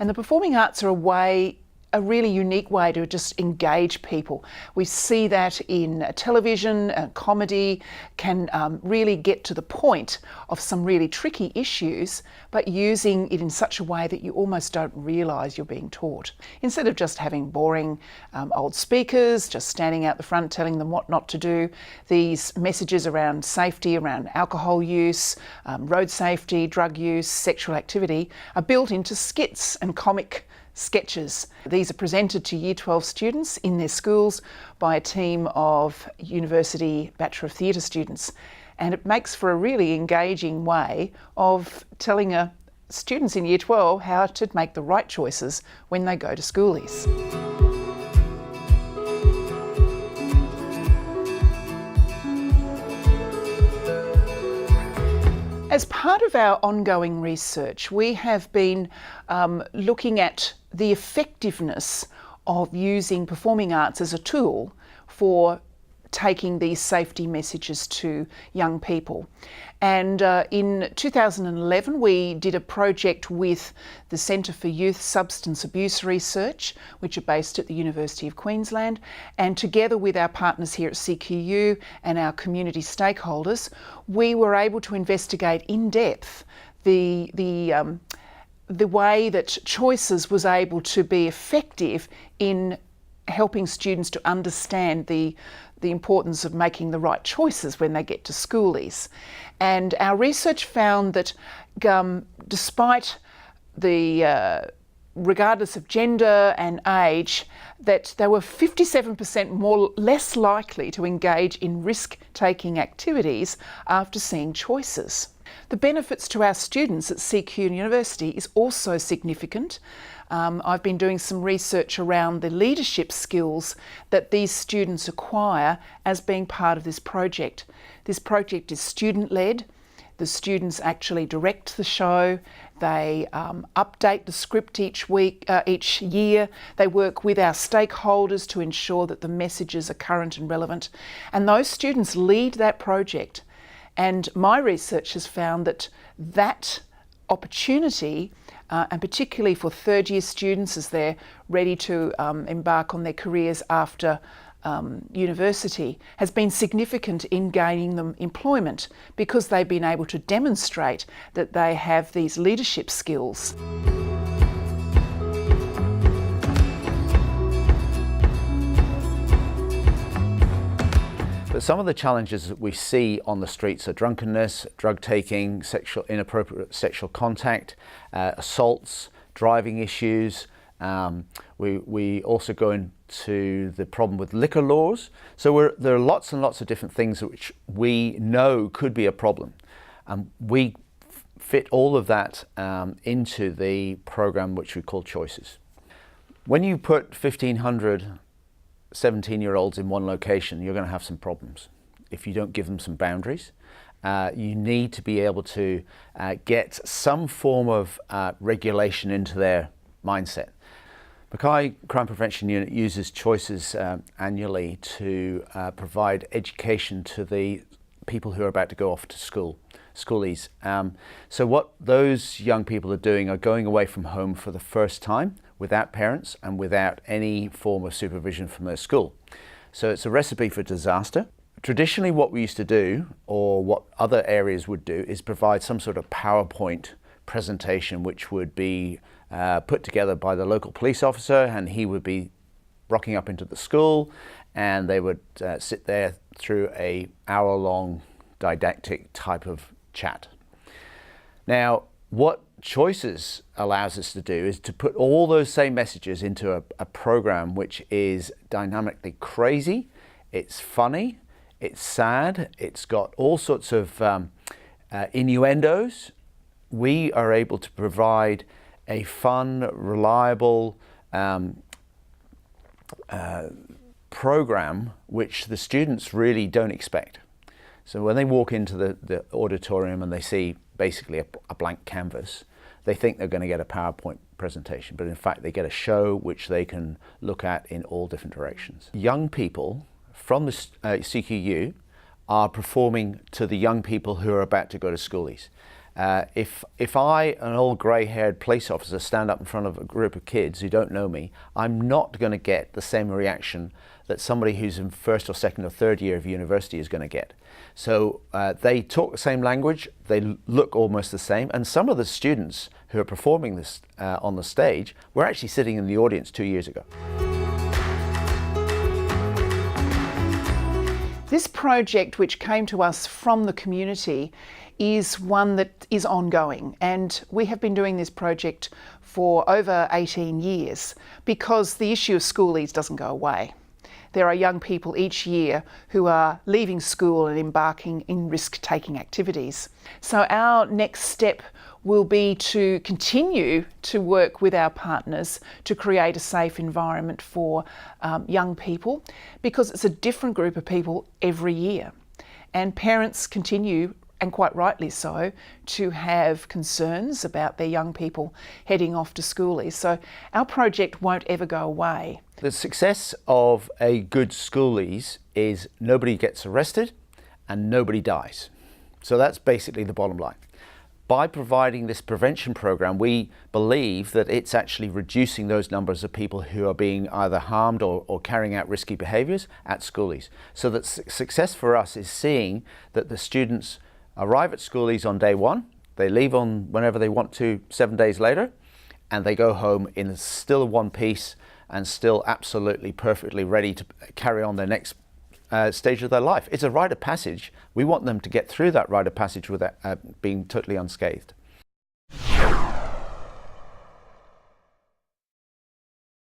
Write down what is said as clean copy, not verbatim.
And the performing arts are a really unique way to just engage people. We see that in television, comedy can really get to the point of some really tricky issues, but using it in such a way that you almost don't realise you're being taught. Instead of just having boring old speakers, just standing out the front telling them what not to do, these messages around safety, around alcohol use, road safety, drug use, sexual activity are built into skits and comic sketches. These are presented to Year 12 students in their schools by a team of university Bachelor of Theatre students, and it makes for a really engaging way of telling students in Year 12 how to make the right choices when they go to Schoolies. As part of our ongoing research, we have been looking at the effectiveness of using performing arts as a tool for taking these safety messages to young people. And in 2011, we did a project with the Centre for Youth Substance Abuse Research, which are based at the University of Queensland, and together with our partners here at CQU and our community stakeholders, we were able to investigate in depth the way that Choices was able to be effective in helping students to understand the importance of making the right choices when they get to Schoolies. And our research found that despite regardless of gender and age, that they were 57% less likely to engage in risk-taking activities after seeing Choices. The benefits to our students at CQUniversity is also significant. I've been doing some research around the leadership skills that these students acquire as being part of this project. This project is student-led. The students actually direct the show. They update the script each year. They work with our stakeholders to ensure that the messages are current and relevant. And those students lead that project. And my research has found that opportunity, and particularly for third-year students as they're ready to embark on their careers after university, has been significant in gaining them employment because they've been able to demonstrate that they have these leadership skills. But some of the challenges that we see on the streets are drunkenness, drug taking, inappropriate sexual contact, assaults, driving issues. We also go into the problem with liquor laws. So there are lots and lots of different things which we know could be a problem. We fit all of that into the program which we call Choices. When you put 1,500 17-year-olds in one location, you're going to have some problems if you don't give them some boundaries. You need to be able to get some form of regulation into their mindset. Mackay Crime Prevention Unit uses Choices annually to provide education to the people who are about to go off to schoolies. So what those young people are doing are going away from home for the first time without parents and without any form of supervision from their school. So it's a recipe for disaster. Traditionally what we used to do, or what other areas would do, is provide some sort of PowerPoint presentation which would be put together by the local police officer, and he would be rocking up into the school and they would sit there through an hour-long didactic type of chat. Now, what Choices allows us to do is to put all those same messages into a program which is dynamically crazy, it's funny, it's sad, it's got all sorts of innuendos. We are able to provide a fun, reliable program which the students really don't expect. So when they walk into the auditorium and they see basically a blank canvas, they think they're going to get a PowerPoint presentation, but in fact they get a show which they can look at in all different directions. Young people from the CQU are performing to the young people who are about to go to Schoolies. If I, an old grey-haired police officer, stand up in front of a group of kids who don't know me, I'm not going to get the same reaction that somebody who's in first or second or third year of university is going to get. So they talk the same language, they look almost the same, and some of the students who are performing this on the stage were actually sitting in the audience 2 years ago. This project, which came to us from the community, is one that is ongoing, and we have been doing this project for over 18 years because the issue of schoolies doesn't go away. There are young people each year who are leaving school and embarking in risk-taking activities. So our next step will be to continue to work with our partners to create a safe environment for young people, because it's a different group of people every year. And parents continue, and quite rightly so, to have concerns about their young people heading off to schoolies. So our project won't ever go away. The success of a good schoolies is nobody gets arrested and nobody dies. So that's basically the bottom line. By providing this prevention program, we believe that it's actually reducing those numbers of people who are being either harmed or carrying out risky behaviours at schoolies. So that success for us is seeing that the students arrive at schoolies on day one, they leave on whenever they want to 7 days later, and they go home in still one piece and still absolutely perfectly ready to carry on their next stage of their life. It's a rite of passage. We want them to get through that rite of passage without being totally unscathed.